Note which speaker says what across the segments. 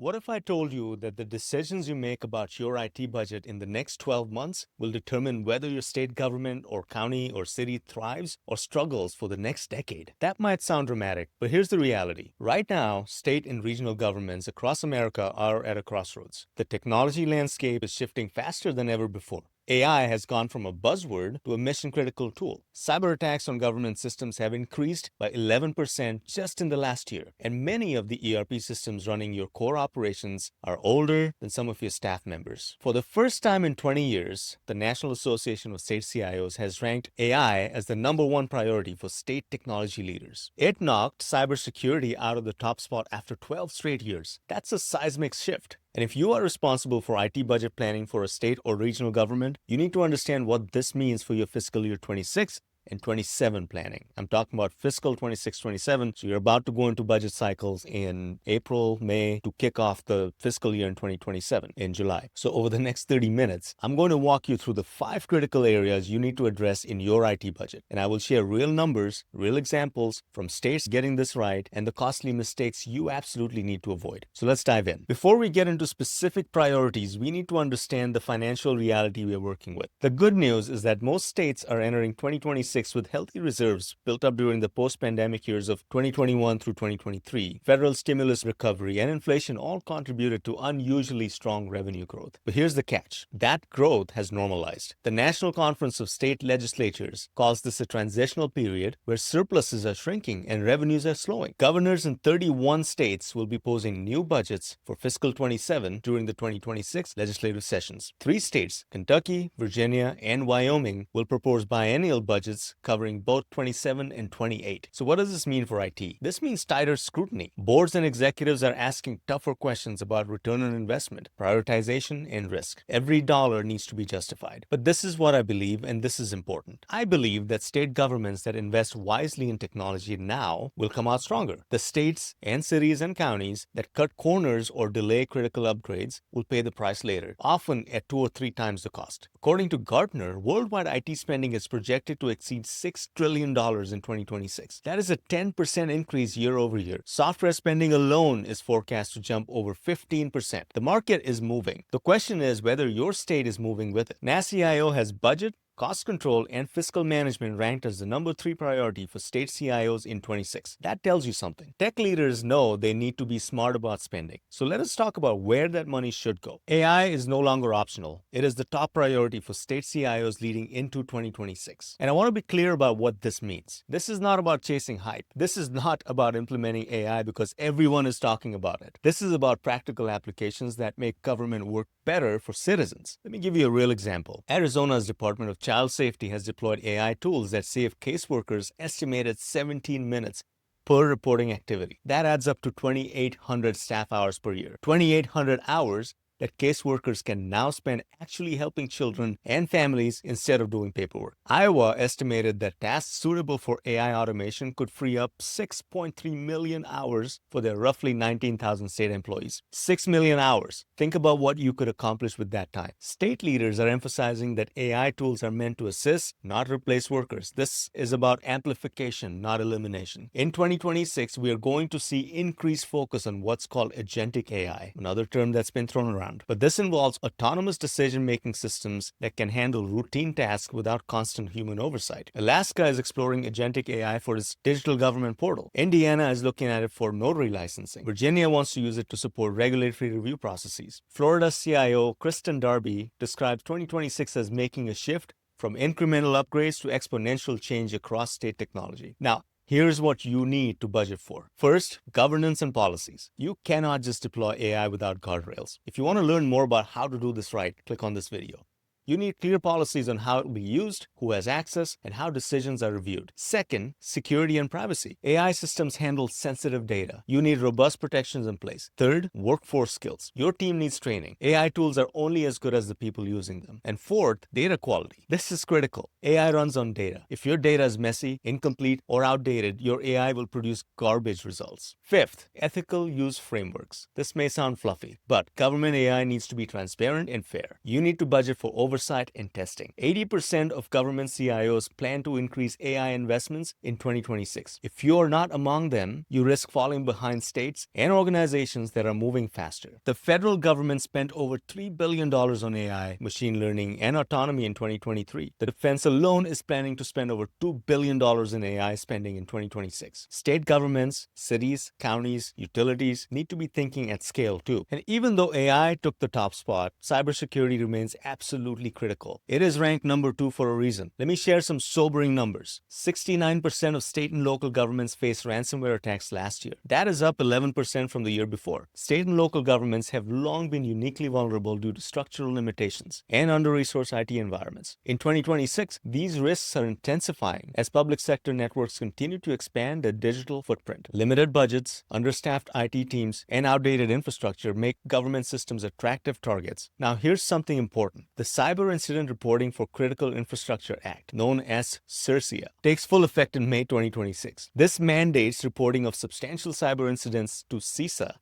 Speaker 1: What if I told you that the decisions you make about your IT budget in the next 12 months will determine whether your state government or county or city thrives or struggles for the next decade? That might sound dramatic, but here's the reality. Right now, state and regional governments across America are at a crossroads. The technology landscape is shifting faster than ever before. AI has gone from a buzzword to a mission-critical tool. Cyber attacks on government systems have increased by 11% just in the last year, and many of the ERP systems running your core operations are older than some of your staff members. For the first time in 20 years, the National Association of State CIOs has ranked AI as the #1 priority for state technology leaders. It knocked cybersecurity out of the top spot after 12 straight years. That's a seismic shift. And if you are responsible for IT budget planning for a state or regional government, you need to understand what this means for your fiscal year 26 and 27 planning. I'm talking about fiscal 26-27. So you're about to go into budget cycles in April, May to kick off the fiscal year in 2027 in July. So over the next 30 minutes, I'm going to walk you through the 5 critical areas you need to address in your IT budget. And I will share real numbers, real examples from states getting this right, and the costly mistakes you absolutely need to avoid. So let's dive in. Before we get into specific priorities, we need to understand the financial reality we're working with. The good news is that most states are entering 2026 with healthy reserves built up during the post-pandemic years of 2021 through 2023. Federal stimulus recovery and inflation all contributed to unusually strong revenue growth. But here's the catch. That growth has normalized. The National Conference of State Legislatures calls this a transitional period where surpluses are shrinking and revenues are slowing. Governors in 31 states will be posing new budgets for fiscal 27 during the 2026 legislative sessions. 3 states, Kentucky, Virginia, and Wyoming, will propose biennial budgets covering both 27 and 28. So what does this mean for IT? This means tighter scrutiny. Boards and executives are asking tougher questions about return on investment, prioritization, and risk. Every dollar needs to be justified. But this is what I believe, and this is important. I believe that state governments that invest wisely in technology now will come out stronger. The states and cities and counties that cut corners or delay critical upgrades will pay the price later, often at 2 or 3 times the cost. According to Gartner, worldwide IT spending is projected to exceed $6 trillion in 2026. That is a 10% increase year over year. Software spending alone is forecast to jump over 15%. The market is moving. The question is whether your state is moving with it. NASCIO has budget, cost control, and fiscal management ranked as the #3 priority for state CIOs in 26. That tells you something. Tech leaders know they need to be smart about spending. So let us talk about where that money should go. AI is no longer optional. It is the top priority for state CIOs leading into 2026. And I want to be clear about what this means. This is not about chasing hype. This is not about implementing AI because everyone is talking about it. This is about practical applications that make government work better for citizens. Let me give you a real example. Arizona's Department of Child Safety has deployed AI tools that save caseworkers estimated 17 minutes per reporting activity. That adds up to 2,800 staff hours per year. 2,800 hours that caseworkers can now spend actually helping children and families instead of doing paperwork. Iowa estimated that tasks suitable for AI automation could free up 6.3 million hours for their roughly 19,000 state employees. 6 million hours. Think about what you could accomplish with that time. State leaders are emphasizing that AI tools are meant to assist, not replace workers. This is about amplification, not elimination. In 2026, we are going to see increased focus on what's called agentic AI, another term that's been thrown around. But this involves autonomous decision-making systems that can handle routine tasks without constant human oversight. Alaska is exploring agentic AI for its digital government portal. Indiana is looking at it for notary licensing. Virginia wants to use it to support regulatory review processes. Florida CIO Kristen Darby describes 2026 as making a shift from incremental upgrades to exponential change across state technology. Now, here's what you need to budget for. First, governance and policies. You cannot just deploy AI without guardrails. If you want to learn more about how to do this right, click on this video. You need clear policies on how it will be used, who has access, and how decisions are reviewed. Second, security and privacy. AI systems handle sensitive data. You need robust protections in place. Third, workforce skills. Your team needs training. AI tools are only as good as the people using them. And fourth, data quality. This is critical. AI runs on data. If your data is messy, incomplete, or outdated, your AI will produce garbage results. Fifth, ethical use frameworks. This may sound fluffy, but government AI needs to be transparent and fair. You need to budget for oversight and testing. 80% of government CIOs plan to increase AI investments in 2026. If you are not among them, you risk falling behind states and organizations that are moving faster. The federal government spent over $3 billion on AI, machine learning, and autonomy in 2023. The defense alone is planning to spend over $2 billion in AI spending in 2026. State governments, cities, counties, utilities need to be thinking at scale too. And even though AI took the top spot, cybersecurity remains absolutely critical. It is ranked number 2 for a reason. Let me share some sobering numbers. 69% of state and local governments faced ransomware attacks last year. That is up 11% from the year before. State and local governments have long been uniquely vulnerable due to structural limitations and under-resourced IT environments. In 2026, these risks are intensifying as public sector networks continue to expand their digital footprint. Limited budgets, understaffed IT teams, and outdated infrastructure make government systems attractive targets. Now, here's something important. The Cyber Incident Reporting for Critical Infrastructure Act, known as CIRCIA, takes full effect in May 2026. This mandates reporting of substantial cyber incidents to CISA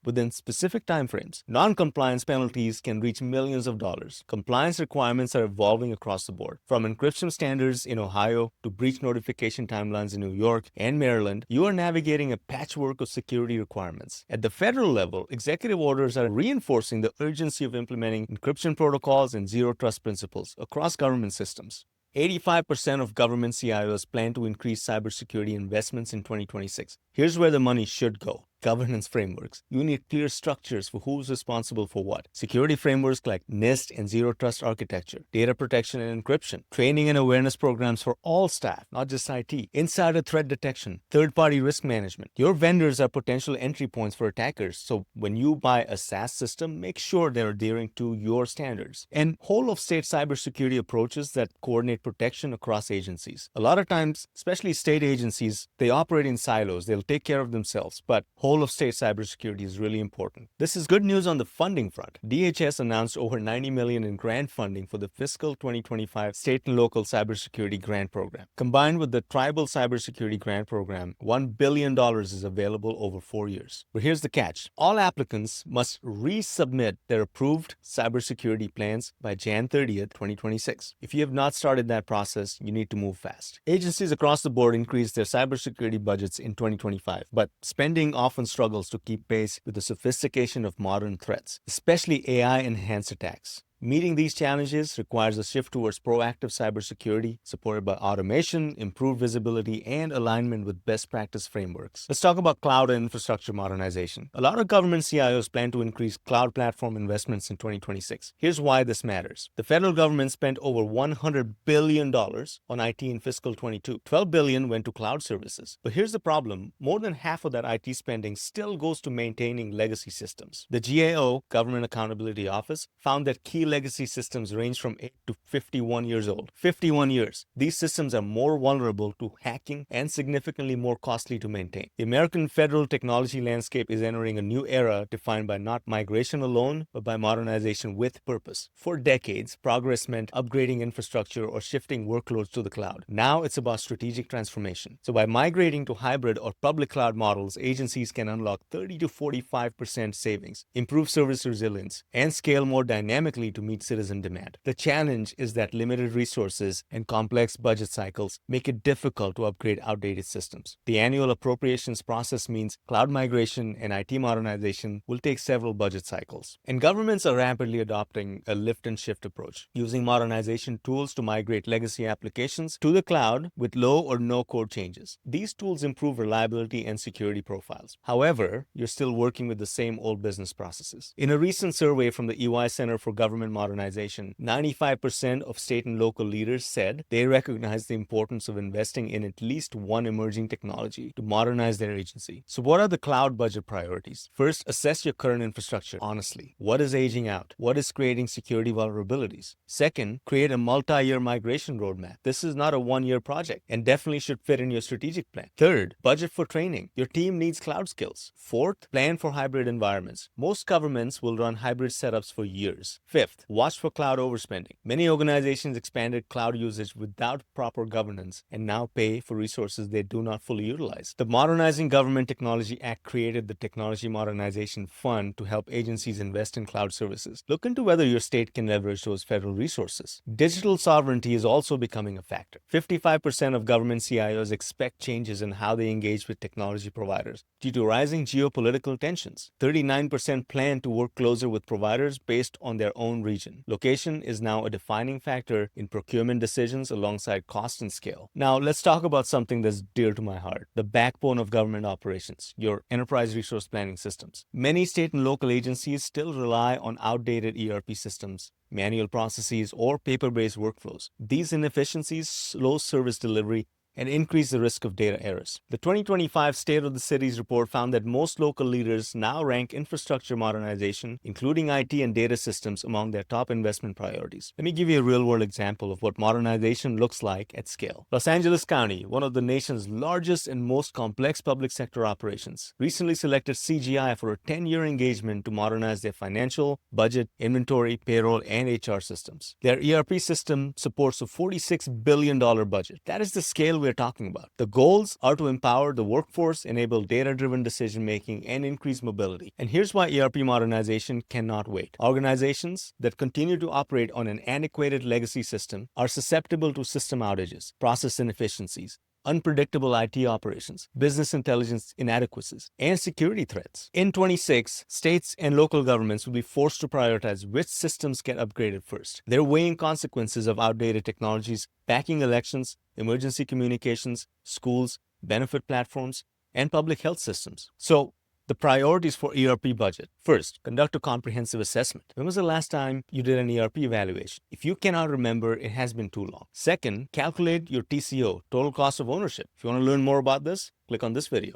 Speaker 1: within specific timeframes. Non-compliance penalties can reach millions of dollars. Compliance requirements are evolving across the board. From encryption standards in Ohio to breach notification timelines in New York and Maryland, you are navigating a patchwork of security requirements. At the federal level, executive orders are reinforcing the urgency of implementing encryption protocols and zero trust principles across government systems. 85% of government CIOs plan to increase cybersecurity investments in 2026. Here's where the money should go. Governance frameworks. You need clear structures for who's responsible for what. Security frameworks like NIST and Zero Trust Architecture, data protection and encryption, training and awareness programs for all staff, not just IT, insider threat detection, third-party risk management. Your vendors are potential entry points for attackers, so when you buy a SaaS system, make sure they're adhering to your standards. And whole-of-state cybersecurity approaches that coordinate protection across agencies. A lot of times, especially state agencies, they operate in silos. They'll take care of themselves, but whole-of-state cybersecurity is really important. This is good news on the funding front. DHS announced over $90 million in grant funding for the fiscal 2025 state and local cybersecurity grant program. Combined with the tribal cybersecurity grant program, $1 billion is available over 4 years. But here's the catch. All applicants must resubmit their approved cybersecurity plans by Jan 30th, 2026. If you have not started that process, you need to move fast. Agencies across the board increased their cybersecurity budgets in 2025, but spending often struggles to keep pace with the sophistication of modern threats, especially AI-enhanced attacks. Meeting these challenges requires a shift towards proactive cybersecurity, supported by automation, improved visibility, and alignment with best practice frameworks. Let's talk about cloud and infrastructure modernization. A lot of government CIOs plan to increase cloud platform investments in 2026. Here's why this matters. The federal government spent over $100 billion on IT in fiscal 22. $12 billion went to cloud services. But here's the problem. More than half of that IT spending still goes to maintaining legacy systems. The GAO, Government Accountability Office, found that key legacy systems range from 8 to 51 years old. 51 years. These systems are more vulnerable to hacking and significantly more costly to maintain. The American federal technology landscape is entering a new era defined by not migration alone, but by modernization with purpose. For decades, progress meant upgrading infrastructure or shifting workloads to the cloud. Now it's about strategic transformation. So by migrating to hybrid or public cloud models, agencies can unlock 30 to 45% savings, improve service resilience, and scale more dynamically to meet citizen demand. The challenge is that limited resources and complex budget cycles make it difficult to upgrade outdated systems. The annual appropriations process means cloud migration and IT modernization will take several budget cycles. And governments are rapidly adopting a lift and shift approach, using modernization tools to migrate legacy applications to the cloud with low or no code changes. These tools improve reliability and security profiles. However, you're still working with the same old business processes. In a recent survey from the EY Center for Government Modernization, 95% of state and local leaders said they recognize the importance of investing in at least one emerging technology to modernize their agency. So what are the cloud budget priorities? First, assess your current infrastructure honestly. What is aging out? What is creating security vulnerabilities? Second, create a multi-year migration roadmap. This is not a one-year project and definitely should fit in your strategic plan. Third, budget for training. Your team needs cloud skills. Fourth, plan for hybrid environments. Most governments will run hybrid setups for years. Fifth, Fifth, watch for cloud overspending. Many organizations expanded cloud usage without proper governance and now pay for resources they do not fully utilize. The Modernizing Government Technology Act created the Technology Modernization Fund to help agencies invest in cloud services. Look into whether your state can leverage those federal resources. Digital sovereignty is also becoming a factor. 55% of government CIOs expect changes in how they engage with technology providers due to rising geopolitical tensions. 39% plan to work closer with providers based on their own region. Location is now a defining factor in procurement decisions alongside cost and scale. Now, let's talk about something that's dear to my heart, the backbone of government operations, your enterprise resource planning systems. Many state and local agencies still rely on outdated ERP systems, manual processes, or paper-based workflows. These inefficiencies slow service delivery and increase the risk of data errors. The 2025 State of the Cities report found that most local leaders now rank infrastructure modernization, including IT and data systems, among their top investment priorities. Let me give you a real-world example of what modernization looks like at scale. Los Angeles County, one of the nation's largest and most complex public sector operations, recently selected CGI for a 10-year engagement to modernize their financial, budget, inventory, payroll, and HR systems. Their ERP system supports a $46 billion budget. That is the scale we're talking about. The goals are to empower the workforce, enable data-driven decision-making, and increase mobility. And here's why ERP modernization cannot wait. Organizations that continue to operate on an antiquated legacy system are susceptible to system outages, process inefficiencies, unpredictable IT operations, business intelligence inadequacies, and security threats. In 2026, states and local governments will be forced to prioritize which systems get upgraded first. They're weighing consequences of outdated technologies, backing elections, emergency communications, schools, benefit platforms, and public health systems. So, the priorities for ERP budget. First, conduct a comprehensive assessment. When was the last time you did an ERP evaluation? If you cannot remember, it has been too long. Second, calculate your TCO, total cost of ownership. If you want to learn more about this, click on this video.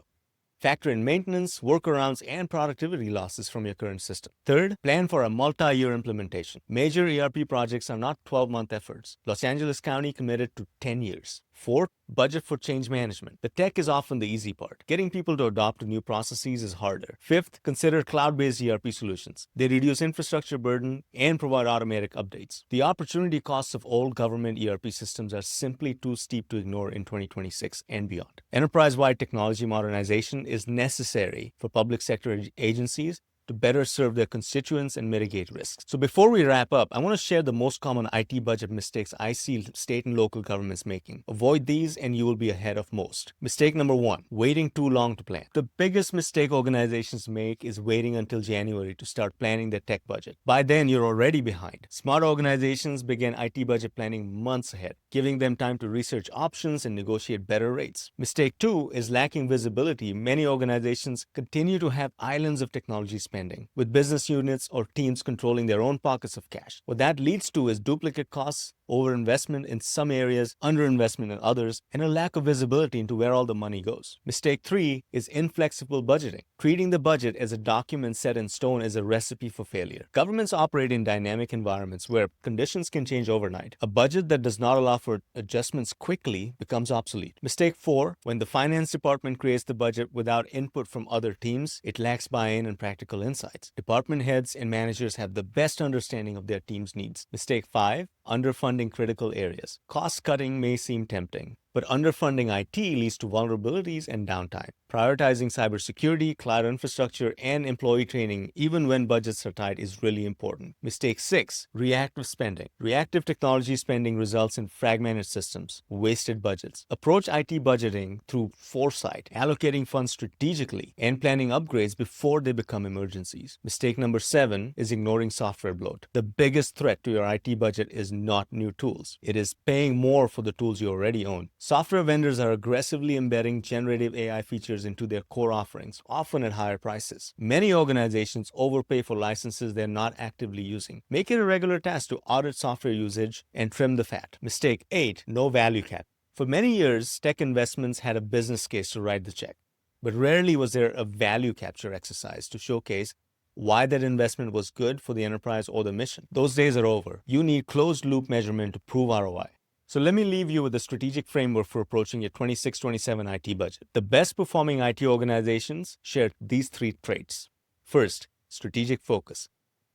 Speaker 1: Factor in maintenance, workarounds, and productivity losses from your current system. Third, plan for a multi-year implementation. Major ERP projects are not 12-month efforts. Los Angeles County committed to 10 years. Fourth, budget for change management. The tech is often the easy part. Getting people to adopt new processes is harder. Fifth, consider cloud-based ERP solutions. They reduce infrastructure burden and provide automatic updates. The opportunity costs of old government ERP systems are simply too steep to ignore in 2026 and beyond. Enterprise-wide technology modernization is necessary for public sector agencies to better serve their constituents and mitigate risks. So before we wrap up, I want to share the most common IT budget mistakes I see state and local governments making. Avoid these and you will be ahead of most. Mistake number one, waiting too long to plan. The biggest mistake organizations make is waiting until January to start planning their tech budget. By then, you're already behind. Smart organizations begin IT budget planning months ahead, giving them time to research options and negotiate better rates. Mistake two is lacking visibility. Many organizations continue to have islands of technology spending, with business units or teams controlling their own pockets of cash. What that leads to is duplicate costs, overinvestment in some areas, underinvestment in others, and a lack of visibility into where all the money goes. Mistake three is inflexible budgeting. Treating the budget as a document set in stone is a recipe for failure. Governments operate in dynamic environments where conditions can change overnight. A budget that does not allow for adjustments quickly becomes obsolete. Mistake four, when the finance department creates the budget without input from other teams, it lacks buy-in and practical insights. Department heads and managers have the best understanding of their team's needs. Mistake five, underfunding critical areas. Cost cutting may seem tempting, but underfunding IT leads to vulnerabilities and downtime. Prioritizing cybersecurity, cloud infrastructure, and employee training, even when budgets are tight, is really important. Mistake six, reactive spending. Reactive technology spending results in fragmented systems, wasted budgets. Approach IT budgeting through foresight, allocating funds strategically, and planning upgrades before they become emergencies. Mistake number seven is ignoring software bloat. The biggest threat to your IT budget is not new tools. It is paying more for the tools you already own. Software vendors are aggressively embedding generative AI features into their core offerings, often at higher prices. Many organizations overpay for licenses they're not actively using. Make it a regular task to audit software usage and trim the fat. Mistake 8, no value cap. For many years, tech investments had a business case to write the check, but rarely was there a value capture exercise to showcase why that investment was good for the enterprise or the mission. Those days are over. You need closed-loop measurement to prove ROI. So let me leave you with a strategic framework for approaching your 26-27 IT budget. The best performing IT organizations share these three traits. First, strategic focus.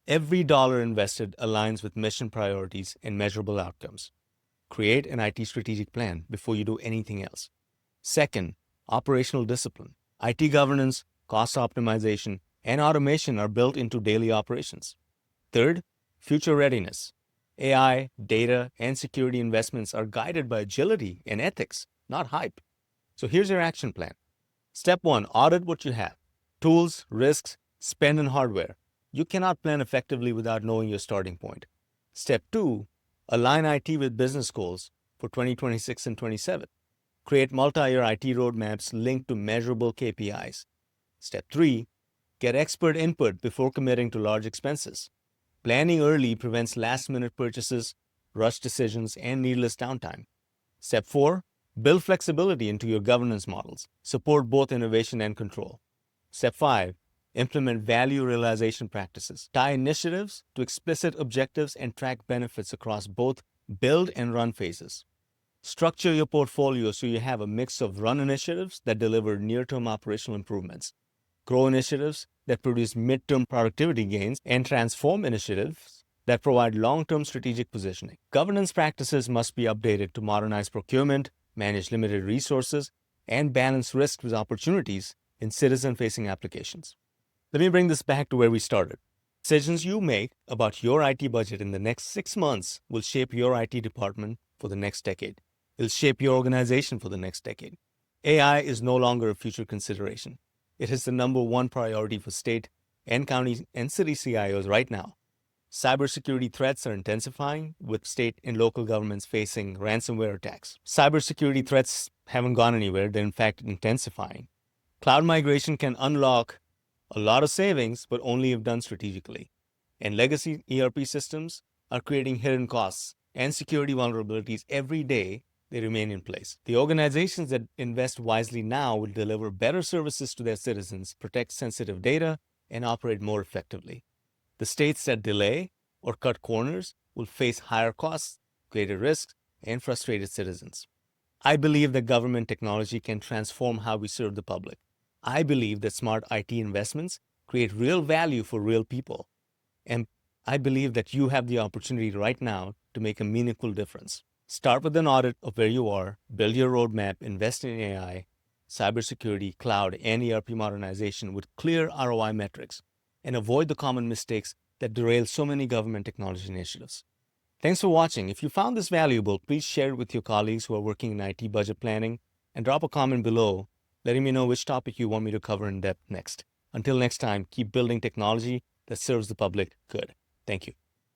Speaker 1: Every dollar invested aligns with mission priorities and measurable outcomes. Create an IT strategic plan before you do anything else. Second, operational discipline. IT governance, cost optimization, and automation are built into daily operations. Third, future readiness. AI, data, and security investments are guided by agility and ethics, not hype. So here's your action plan. Step 1, audit what you have. Tools, risks, spend, and hardware. You cannot plan effectively without knowing your starting point. Step 2, align IT with business goals for 2026 and 27. Create multi-year IT roadmaps linked to measurable KPIs. Step 3, get expert input before committing to large expenses. Planning early prevents last-minute purchases, rushed decisions, and needless downtime. Step 4, build flexibility into your governance models. Support both innovation and control. Step 5, implement value realization practices. Tie initiatives to explicit objectives and track benefits across both build and run phases. Structure your portfolio so you have a mix of run initiatives that deliver near-term operational improvements, grow initiatives that produce mid-term productivity gains, and transform initiatives that provide long-term strategic positioning. Governance practices must be updated to modernize procurement, manage limited resources, and balance risk with opportunities in citizen-facing applications. Let me bring this back to where we started. Decisions you make about your IT budget in the next 6 months will shape your IT department for the next decade. It'll shape your organization for the next decade. AI is no longer a future consideration. It is the number one priority for state and county and city CIOs right now. Cybersecurity threats are intensifying, with state and local governments facing ransomware attacks. Cybersecurity threats haven't gone anywhere, they're in fact intensifying. Cloud migration can unlock a lot of savings, but only if done strategically. And legacy ERP systems are creating hidden costs and security vulnerabilities every day. They remain in place. The organizations that invest wisely now will deliver better services to their citizens, protect sensitive data, and operate more effectively. The states that delay or cut corners will face higher costs, greater risks, and frustrated citizens. I believe that government technology can transform how we serve the public. I believe that smart IT investments create real value for real people. And I believe that you have the opportunity right now to make a meaningful difference. Start with an audit of where you are, build your roadmap, invest in AI, cybersecurity, cloud, and ERP modernization with clear ROI metrics, and avoid the common mistakes that derail so many government technology initiatives. Thanks for watching. If you found this valuable, please share it with your colleagues who are working in IT budget planning, and drop a comment below letting me know which topic you want me to cover in depth next. Until next time, keep building technology that serves the public good. Thank you.